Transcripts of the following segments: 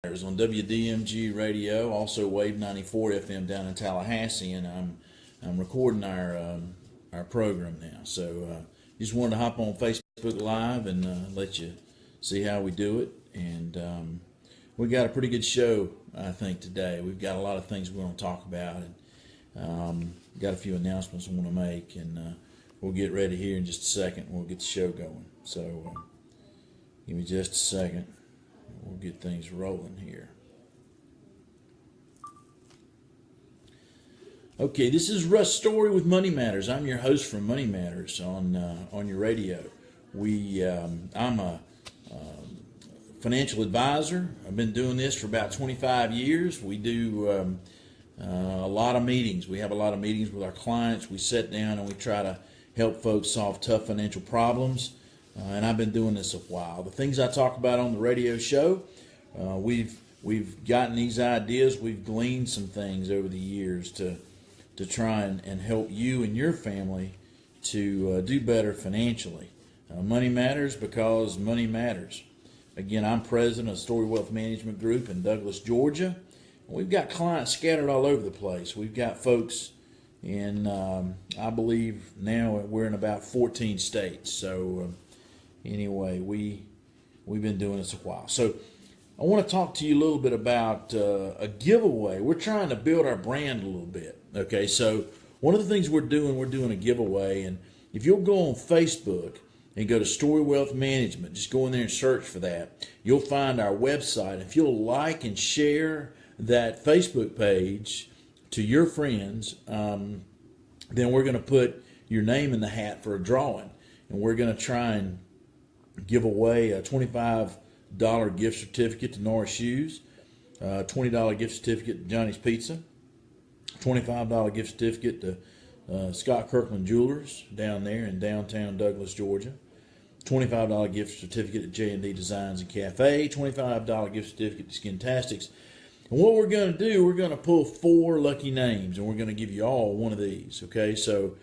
On WDMG radio, also Wave 94 FM down in Tallahassee, and I'm recording our program now. So just wanted to hop on Facebook Live and let you see how we do it. And we got a pretty good show, I think, today. We've got a lot of things we want to talk about, and got a few announcements we want to make, and we'll get ready here in just a second. We'll get the show going. So give me just a second. We'll get things rolling here. Okay, this is Russ Story with Money Matters. I'm your host from Money Matters on your radio. I'm a financial advisor. I've been doing this for about 25 years. We do a lot of meetings. We have a lot of meetings with our clients. We sit down and we try to help folks solve tough financial problems. And I've been doing this a while. The things I talk about on the radio show, we've gotten these ideas. We've gleaned some things over the years to try and help you and your family to do better financially. Money matters because money matters. Again, I'm president of Story Wealth Management Group in Douglas, Georgia. We've got clients scattered all over the place. We've got folks in, I believe now we're in about 14 states. So anyway, we've been doing this a while. So I want to talk to you a little bit about a giveaway. We're trying to build our brand a little bit. Okay, so one of the things we're doing a giveaway. And if you'll go on Facebook and go to Story Wealth Management, just go in there and search for that, you'll find our website. If you'll like and share that Facebook page to your friends, then we're going to put your name in the hat for a drawing. And we're going to try and give away a $25 gift certificate to Norris Shoes, $20 gift certificate to Johnny's Pizza, $25 gift certificate to Scott Kirkland Jewelers down there in downtown Douglas, Georgia, $25 gift certificate to J&D Designs and Cafe, $25 gift certificate to Skintastics. And what we're going to do, we're going to pull 4 lucky names, and we're going to give you all one of these. Okay, so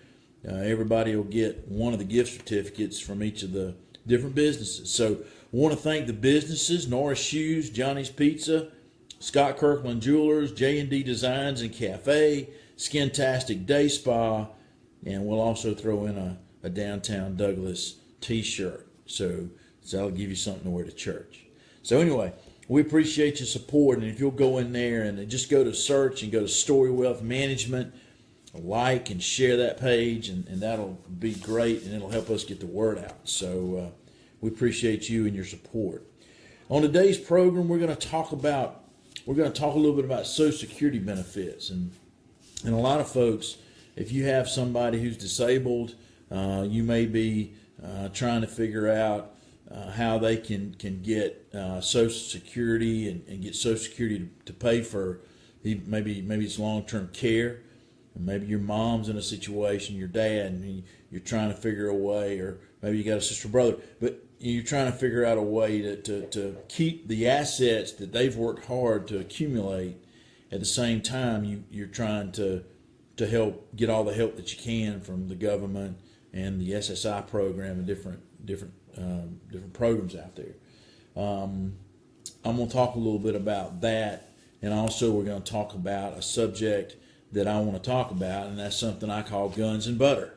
everybody will get one of the gift certificates from each of the different businesses. So I want to thank the businesses: Norris Shoes, Johnny's Pizza, Scott Kirkland Jewelers, J&D Designs and Cafe, Skintastic Day Spa, and we'll also throw in a Downtown Douglas t-shirt. So that'll give you something to wear to church. So anyway, we appreciate your support, and if you'll go in there and just go to search and go to Story Wealth Management, like and share that page, and that'll be great, and it'll help us get the word out. So we appreciate you and your support. On today's program, we're going to talk a little bit about Social Security benefits, and a lot of folks, if you have somebody who's disabled, you may be trying to figure out how they can get Social Security and get Social Security to pay for maybe it's long-term care. Maybe your mom's in a situation, your dad, and you're trying to figure a way, or maybe you got a sister or brother, but you're trying to figure out a way to keep the assets that they've worked hard to accumulate. At the same time, you're trying to help get all the help that you can from the government and the SSI program and different programs out there. I'm going to talk a little bit about that, and also we're going to talk about a subject that I want to talk about, and that's something I call guns and butter.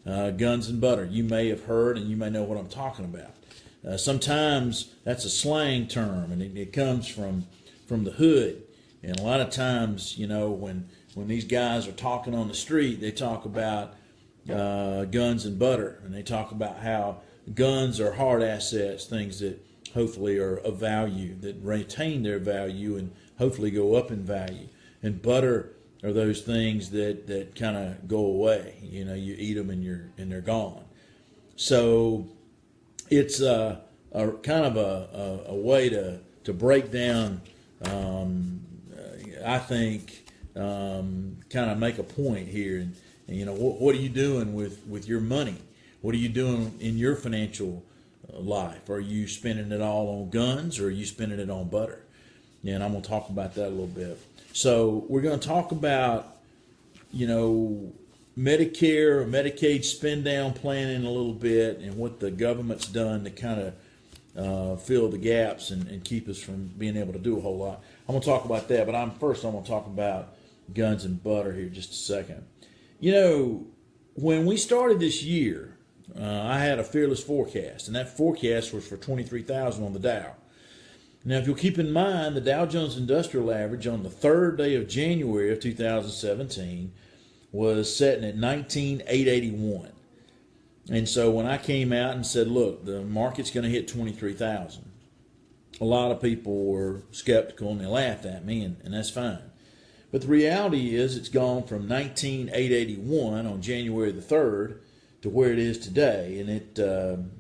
Guns and butter. You may have heard, and you may know what I'm talking about. Sometimes that's a slang term, and it comes from the hood. And a lot of times, when these guys are talking on the street, they talk about guns and butter, and they talk about how guns are hard assets, things that hopefully are of value, that retain their value and hopefully go up in value. And butter are those things that kind of go away. You eat them and they're gone. So it's a kind of a way to break down, I think, kind of make a point here. And what are you doing with your money? What are you doing in your financial life? Are you spending it all on guns, or are you spending it on butter? And I'm going to talk about that a little bit. So we're going to talk about, Medicare or Medicaid spend down planning a little bit, and what the government's done to kind of fill the gaps and keep us from being able to do a whole lot. I'm going to talk about that, but I'm going to talk about guns and butter here just a second. You know, when we started this year, I had a fearless forecast, and that forecast was for 23,000 on the Dow. Now, if you'll keep in mind, the Dow Jones Industrial Average on the third day of January of 2017 was setting at 19,881. And so when I came out and said, look, the market's going to hit 23,000, a lot of people were skeptical and they laughed at me, and that's fine. But the reality is it's gone from 19,881 on January the 3rd to where it is today. And it,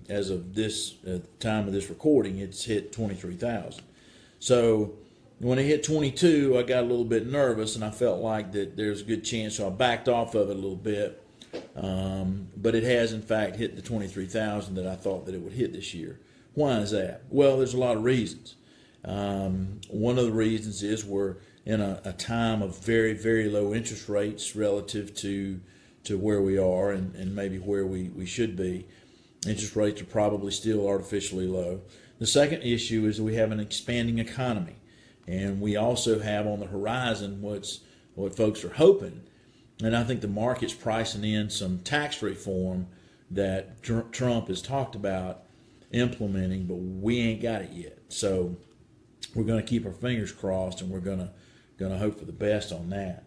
as of this time of this recording, it's hit 23,000. So when it hit 22, I got a little bit nervous and I felt like that there's a good chance, so I backed off of it a little bit. But it has in fact hit the 23,000 that I thought that it would hit this year. Why is that? Well, there's a lot of reasons. One of the reasons is we're in a time of very, very low interest rates relative to where we are and maybe where we should be. Interest rates are probably still artificially low. The second issue is that we have an expanding economy, and we also have on the horizon what folks are hoping. And I think the market's pricing in some tax reform that Trump has talked about implementing, but we ain't got it yet. So we're going to keep our fingers crossed, and we're going to hope for the best on that.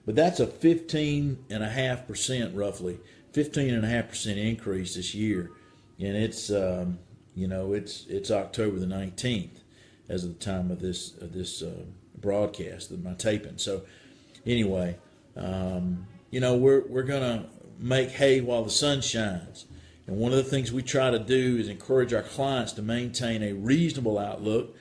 But that's a 15.5%, roughly 15.5% increase this year, and it's it's October the 19th as of the time of this broadcast, my taping. So anyway. We're going to make hay while the sun shines. And one of the things we try to do is encourage our clients to maintain a reasonable outlook,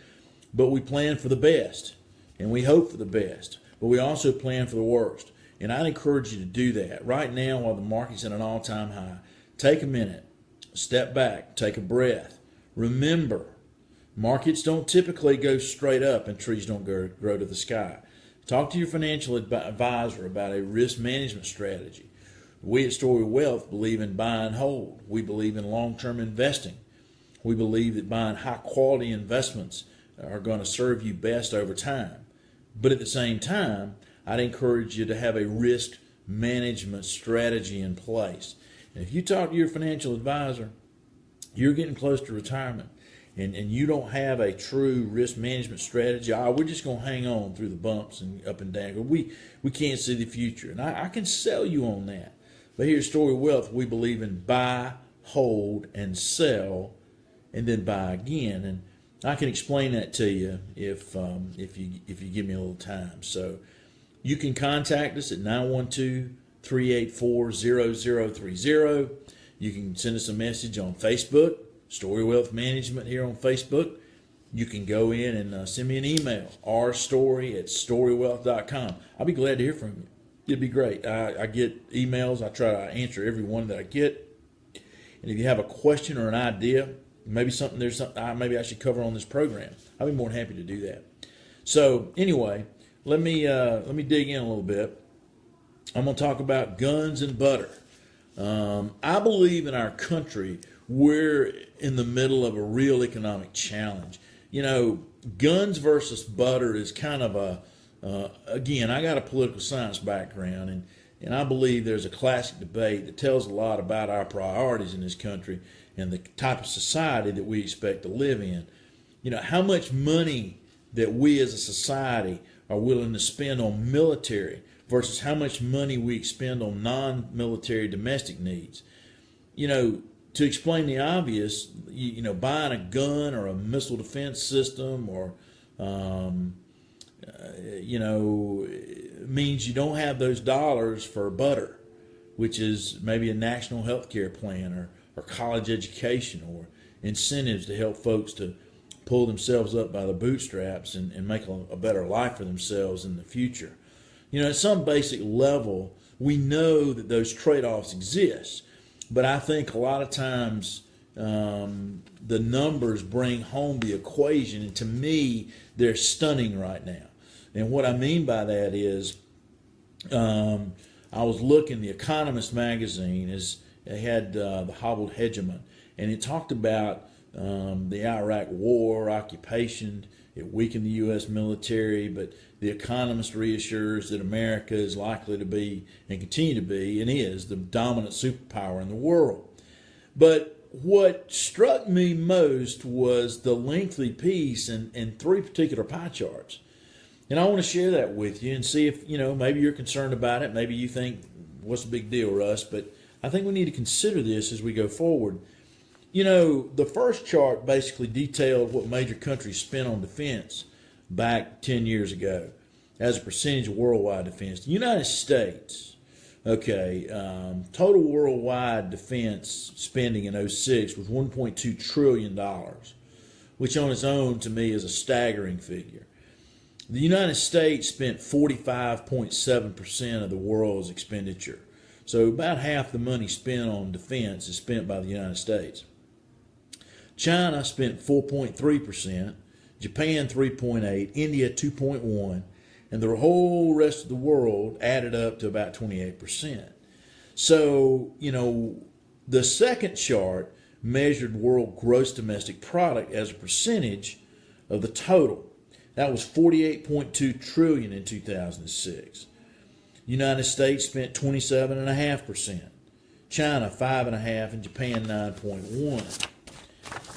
but we plan for the best and we hope for the best, but we also plan for the worst. And I'd encourage you to do that. Right now, while the market's at an all-time high, take a minute, step back, take a breath. Remember, markets don't typically go straight up and trees don't grow to the sky. Talk to your financial advisor about a risk management strategy. We at Story Wealth believe in buy and hold. We believe in long-term investing. We believe that buying high-quality investments are going to serve you best over time. But at the same time, I'd encourage you to have a risk management strategy in place. And if you talk to your financial advisor, you're getting close to retirement, and you don't have a true risk management strategy, we're just going to hang on through the bumps and up and down. We can't see the future. And I can sell you on that. But here at Story Wealth, we believe in buy, hold, and sell, and then buy again. And I can explain that to you if you give me a little time. So you can contact us at 912-384-0030. You can send us a message on Facebook, Story Wealth Management here on Facebook. You can go in and send me an email, rstory@storywealth.com. I'll be glad to hear from you. It'd be great. I get emails. I try to answer every one that I get. And if you have a question or an idea, maybe there's something maybe I should cover on this program, I'll be more than happy to do that. So anyway, let me dig in a little bit. I'm going to talk about guns and butter. I believe in our country, we're in the middle of a real economic challenge. Guns versus butter is kind of again, I got a political science background, and I believe there's a classic debate that tells a lot about our priorities in this country and the type of society that we expect to live in. How much money that we as a society are willing to spend on military versus how much money we expend on non-military domestic needs. To explain the obvious, buying a gun or a missile defense system or, means you don't have those dollars for butter, which is maybe a national health care plan or college education or incentives to help folks to pull themselves up by the bootstraps and make a better life for themselves in the future. At some basic level, we know that those trade-offs exist. But I think a lot of times the numbers bring home the equation, and to me, they're stunning right now. And what I mean by that is, I was looking, the Economist magazine they had the hobbled hegemon, and it talked about the Iraq war, occupation, it weakened the U.S. military, but the Economist reassures that America is likely to be, and continue to be, and is, the dominant superpower in the world. But what struck me most was the lengthy piece and three particular pie charts. And I want to share that with you and see if, maybe you're concerned about it. Maybe you think, what's the big deal, Russ? But I think we need to consider this as we go forward. The first chart basically detailed what major countries spent on defense back 10 years ago as a percentage of worldwide defense. The United States, total worldwide defense spending in 2006 was $1.2 trillion, which on its own to me is a staggering figure. The United States spent 45.7% of the world's expenditure. So about half the money spent on defense is spent by the United States. China spent 4.3%, Japan 3.8%, India 2.1%, and the whole rest of the world added up to about 28%. So, the second chart measured world gross domestic product as a percentage of the total. That was $48.2 trillion in 2006. The United States spent 27.5%, China 5.5%, and Japan 9.1%.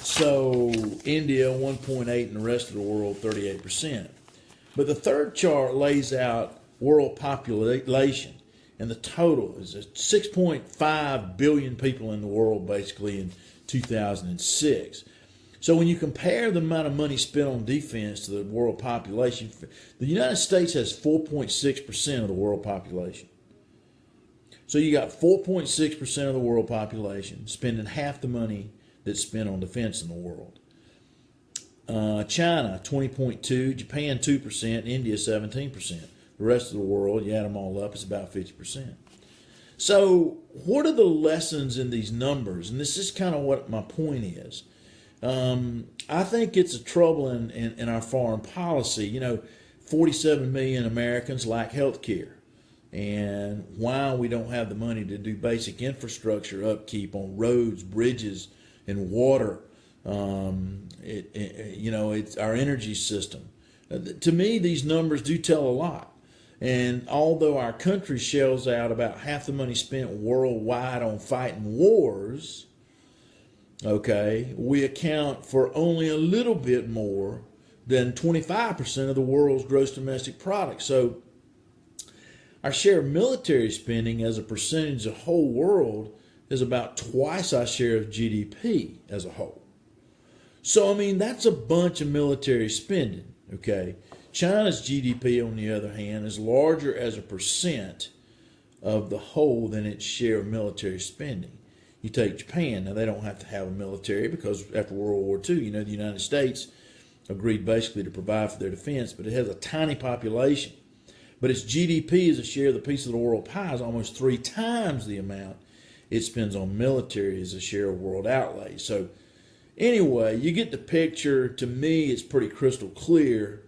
So India 1.8%, and the rest of the world 38%. But the third chart lays out world population, and the total is 6.5 billion people in the world basically in 2006. So when you compare the amount of money spent on defense to the world population, the United States has 4.6% of the world population. So you got 4.6% of the world population spending half the money that's spent on defense in the world. China 20.2%, Japan 2%, India 17%. The rest of the world, you add them all up, it's about 50%. So what are the lessons in these numbers? And this is kind of what my point is. I think it's a trouble in our foreign policy. 47 million Americans lack health care. And while we don't have the money to do basic infrastructure upkeep on roads, bridges, and water, it's our energy system. To me, these numbers do tell a lot. And although our country shells out about half the money spent worldwide on fighting wars, we account for only a little bit more than 25% of the world's gross domestic product. So our share of military spending as a percentage of the whole world is about twice our share of GDP as a whole. So, that's a bunch of military spending, China's GDP, on the other hand, is larger as a percent of the whole than its share of military spending. You take Japan, now they don't have to have a military because after World War II, the United States agreed basically to provide for their defense, but it has a tiny population. But its GDP as a share of the piece of the world pie is almost 3 times the amount it spends on military as a share of world outlay. So anyway, you get the picture. To me, it's pretty crystal clear.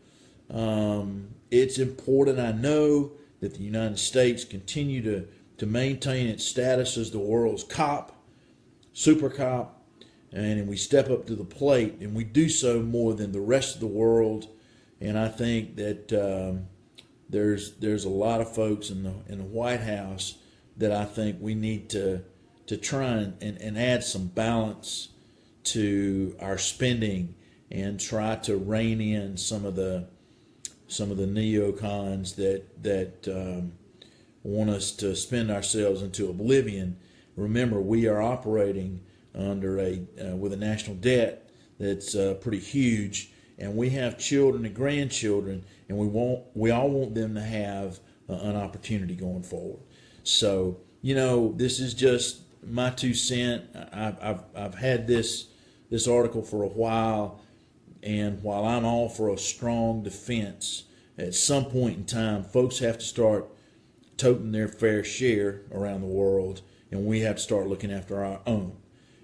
It's important, I know, that the United States continue to maintain its status as the world's super cop, and we step up to the plate, and we do so more than the rest of the world. And I think that there's a lot of folks in the White House that I think we need to try and add some balance to our spending and try to rein in some of the neocons that want us to spend ourselves into oblivion. Remember, we are operating under with a national debt that's pretty huge, and we have children and grandchildren, and we all want them to have an opportunity going forward. So, this is just my 2 cents. I've had this article for a while, and while I'm all for a strong defense, at some point in time, folks have to start toting their fair share around the world, and we have to start looking after our own.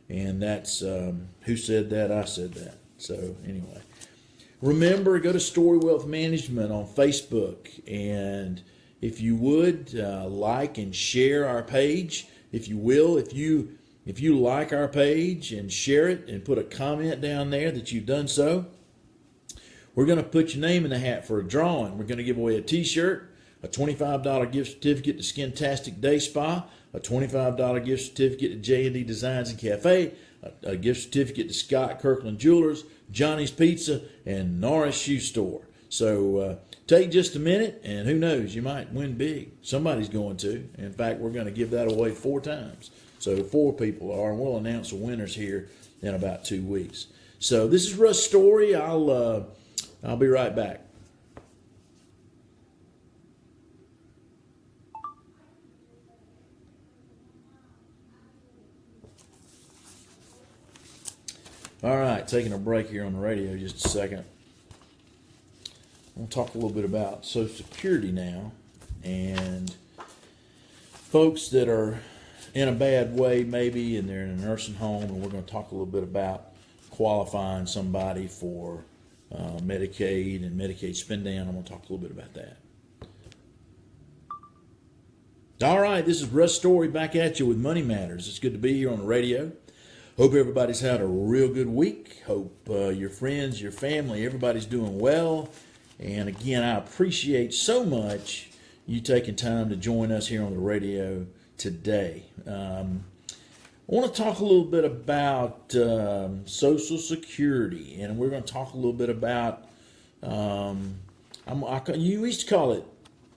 And that's, who said that? I said that. So anyway, remember, go to Story Wealth Management on Facebook, and if you would, like and share our page, if you will. If you If you like our page and share it and put a comment down there that you've done so, we're going to put your name in the hat for a drawing. We're going to give away a t-shirt, a $25 gift certificate to Skintastic Day Spa, a $25 gift certificate to J&D Designs and Cafe, a gift certificate to Scott Kirkland Jewelers, Johnny's Pizza, and Norris Shoe Store. So take just a minute, and who knows, you might win big. Somebody's going to. In fact, we're going to give that away 4 times. So 4 people are, and we'll announce the winners here in about 2 weeks. So this is Russ' story. I'll be right back. All right, taking a break here on the radio just a second. I'm going to talk a little bit about Social Security now, and folks that are in a bad way maybe, and they're in a nursing home, and we're going to talk a little bit about qualifying somebody for Medicaid and Medicaid spend down. I'm going to talk a little bit about that. All right, this is Russ Story back at you with Money Matters. It's good to be here on the radio. Hope everybody's had a real good week. Hope your friends, your family, everybody's doing well. And again, I appreciate so much you taking time to join us here on the radio today. I want to talk a little bit about Social Security, and we're going to talk a little bit about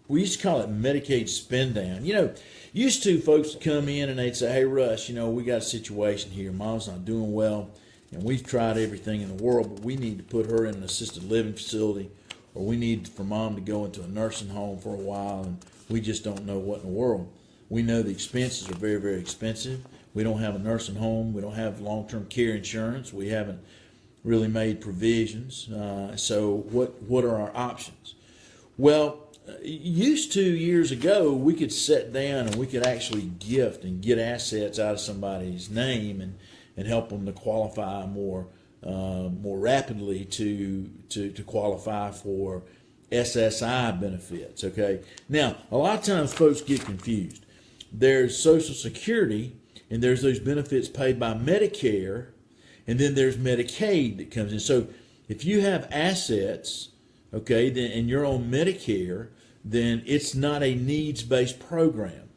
we used to call it Medicaid spend down. You know, used to folks would come in and they'd say, "Hey Russ, you know, we got a situation here. Mom's not doing well, and we've tried everything in the world, but we need to put her in an assisted living facility, or we need for Mom to go into a nursing home for a while, and we just don't know what in the world." We know the expenses are very, very expensive. We don't have a nursing home. We don't have long-term care insurance. We haven't really made provisions. So what are our options? Well, used to years ago, we could sit down and we could actually gift and get assets out of somebody's name and help them to qualify more rapidly to qualify for SSI benefits. Okay. Now, a lot of times folks get confused. There's Social Security, and there's those benefits paid by Medicare, and then there's Medicaid that comes in. So if you have assets, okay, then and you're on Medicare, then it's not a needs-based program.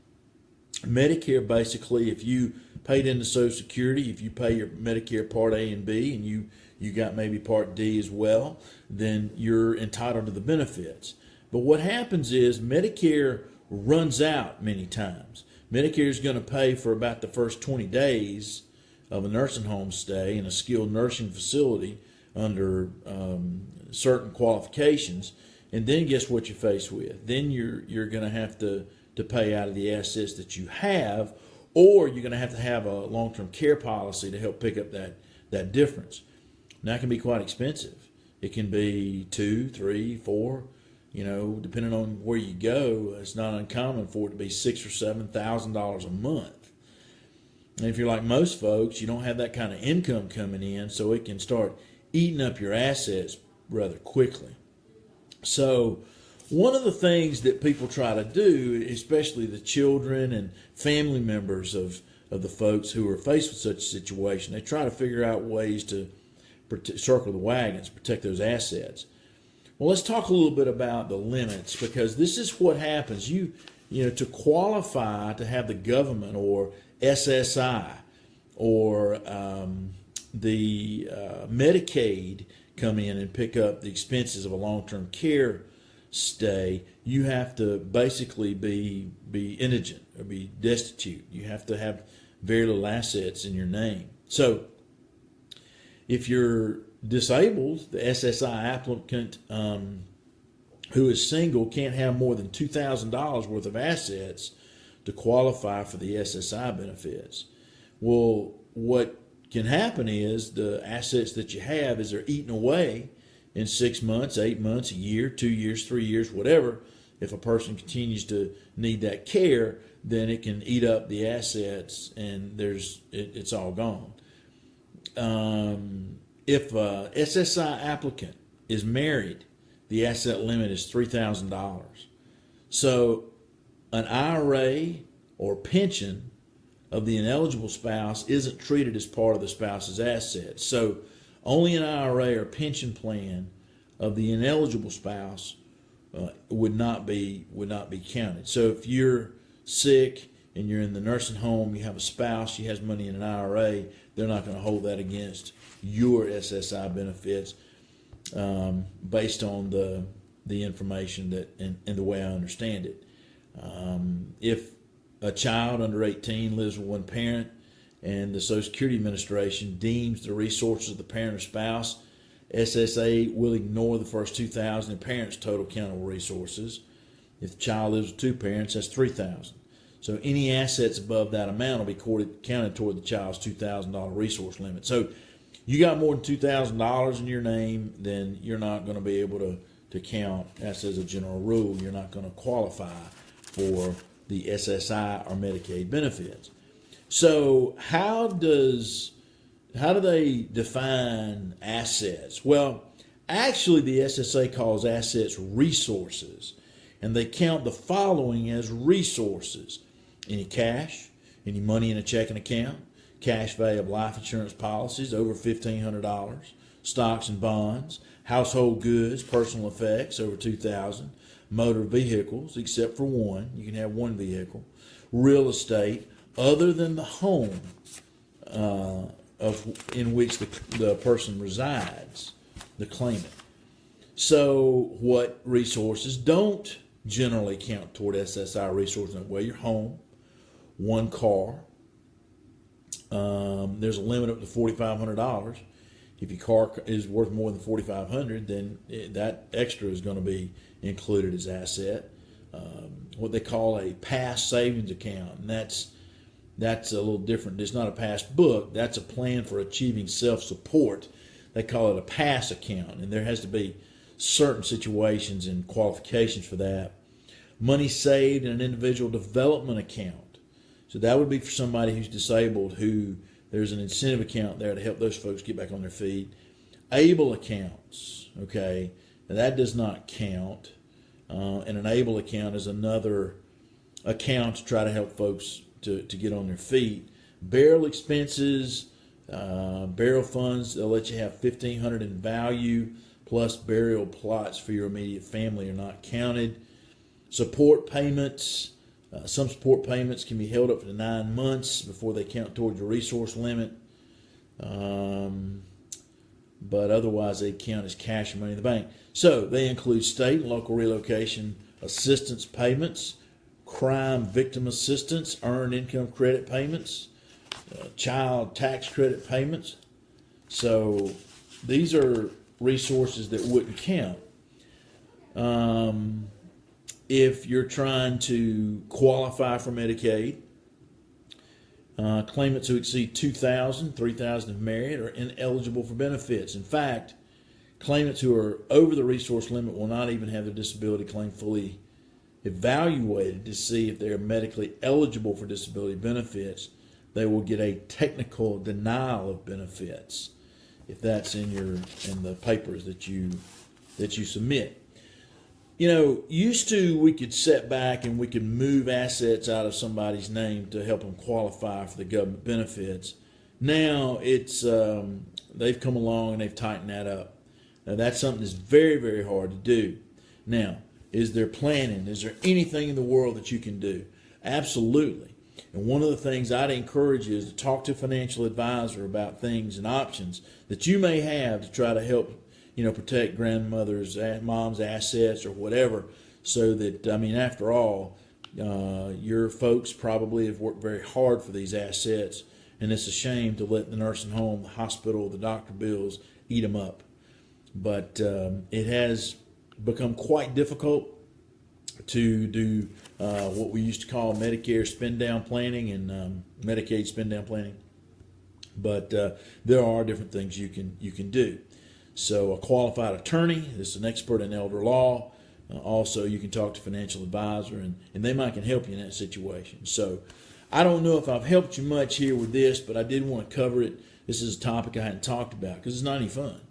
Medicare, basically, if you paid into Social Security, if you pay your Medicare Part A and B, and you got maybe Part D as well, then you're entitled to the benefits. But what happens is Medicare runs out many times. Medicare is going to pay for about the first 20 days of a nursing home stay in a skilled nursing facility under certain qualifications, and then guess what you're faced with? Then you're going to have to pay out of the assets that you have, or you're going to have a long-term care policy to help pick up that difference. Now, that can be quite expensive. It can be $2,000, $3,000, $4,000. You know, depending on where you go, it's not uncommon for it to be $6,000 or $7,000 a month. And if you're like most folks, you don't have that kind of income coming in, so it can start eating up your assets rather quickly. So one of the things that people try to do, especially the children and family members of the folks who are faced with such a situation, they try to figure out ways to circle the wagons, protect those assets. Well, let's talk a little bit about the limits, because this is what happens. You know, to qualify to have the government or SSI or the Medicaid come in and pick up the expenses of a long-term care stay, you have to basically be indigent or be destitute. You have to have very little assets in your name. So if you're disabled, the SSI applicant who is single can't have more than $2,000 worth of assets to qualify for the SSI benefits. Well, what can happen is the assets that you have they're eaten away in 6 months, 8 months, a year, 2 years, 3 years, whatever. If a person continues to need that care, then it can eat up the assets, and it's all gone. If a SSI applicant is married, the asset limit is $3,000. So an IRA or pension of the ineligible spouse isn't treated as part of the spouse's assets. So only an IRA or pension plan of the ineligible spouse would not be counted. So if you're sick and you're in the nursing home, you have a spouse, she has money in an IRA, they're not going to hold that against your SSI benefits based on the information that and the way I understand it. If a child under 18 lives with one parent and the Social Security Administration deems the resources of the parent or spouse, SSA will ignore the first $2,000 in parents' total countable resources. If the child lives with two parents, that's $3,000. So any assets above that amount will be counted toward the child's $2,000 resource limit. So you got more than $2,000 in your name, then you're not going to be able to count. That's as a general rule. You're not going to qualify for the SSI or Medicaid benefits. So how do they define assets? Well, actually the SSA calls assets resources, and they count the following as resources: any cash, any money in a checking account, cash value of life insurance policies over $1,500, stocks and bonds, household goods, personal effects over $2,000, motor vehicles except for one, you can have one vehicle, real estate other than the home in which the person resides, the claimant. So what resources don't generally count toward SSI resources? Well, your home, one car. There's a limit up to $4,500. If your car is worth more than $4,500, then that extra is going to be included as asset. What they call a past savings account, and that's a little different. It's not a past book. That's a plan for achieving self-support. They call it a pass account, and there has to be certain situations and qualifications for that. Money saved in an individual development account. So that would be for somebody who's disabled, who there's an incentive account there to help those folks get back on their feet. ABLE accounts, okay, now that does not count. And an ABLE account is another account to try to help folks to get on their feet. Burial expenses, burial funds, they'll let you have $1,500 in value, plus burial plots for your immediate family are not counted. Support payments, some support payments can be held up to 9 months before they count towards your resource limit. But otherwise they count as cash or money in the bank. So they include state and local relocation assistance payments, crime victim assistance, earned income credit payments, child tax credit payments. So these are resources that wouldn't count. If you're trying to qualify for Medicaid, claimants who exceed $2,000, $3,000 if married are ineligible for benefits. In fact, claimants who are over the resource limit will not even have their disability claim fully evaluated to see if they are medically eligible for disability benefits. They will get a technical denial of benefits if that's in the papers that you submit. You know, used to we could sit back and we could move assets out of somebody's name to help them qualify for the government benefits. Now it's they've come along and they've tightened that up. Now that's something that's very, very hard to do. Now, is there planning? Is there anything in the world that you can do? Absolutely. And one of the things I'd encourage you is to talk to a financial advisor about things and options that you may have to try to help, protect grandmother's, mom's assets or whatever, so that, after all, your folks probably have worked very hard for these assets, and it's a shame to let the nursing home, the hospital, the doctor bills eat them up. But it has become quite difficult to do what we used to call Medicare spend-down planning and Medicaid spend-down planning. But there are different things you can do. So a qualified attorney is an expert in elder law. Also, you can talk to a financial advisor, and they might can help you in that situation. So I don't know if I've helped you much here with this, but I did want to cover it. This is a topic I hadn't talked about because it's not any fun.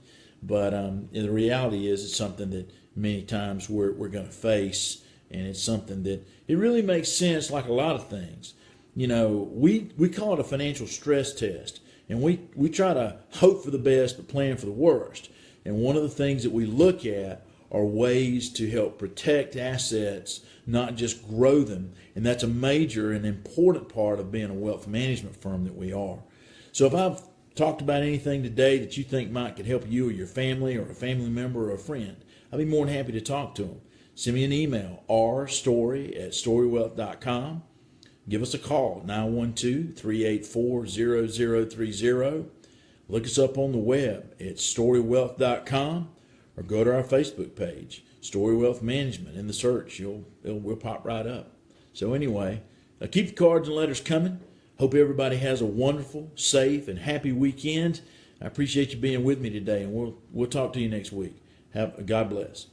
But the reality is it's something that many times we're going to face, and it's something that it really makes sense, like a lot of things. we call it a financial stress test, and we try to hope for the best but plan for the worst. And one of the things that we look at are ways to help protect assets, not just grow them. And that's a major and important part of being a wealth management firm that we are. So if I've talked about anything today that you think could help you or your family or a family member or a friend, I'd be more than happy to talk to them. Send me an email, rstory@storywealth.com. Give us a call, 912-384-0030. Look us up on the web at storywealth.com, or go to our Facebook page, Story Wealth Management. In the search, we'll pop right up. So anyway, keep the cards and letters coming. Hope everybody has a wonderful, safe, and happy weekend. I appreciate you being with me today, and we'll talk to you next week. God bless.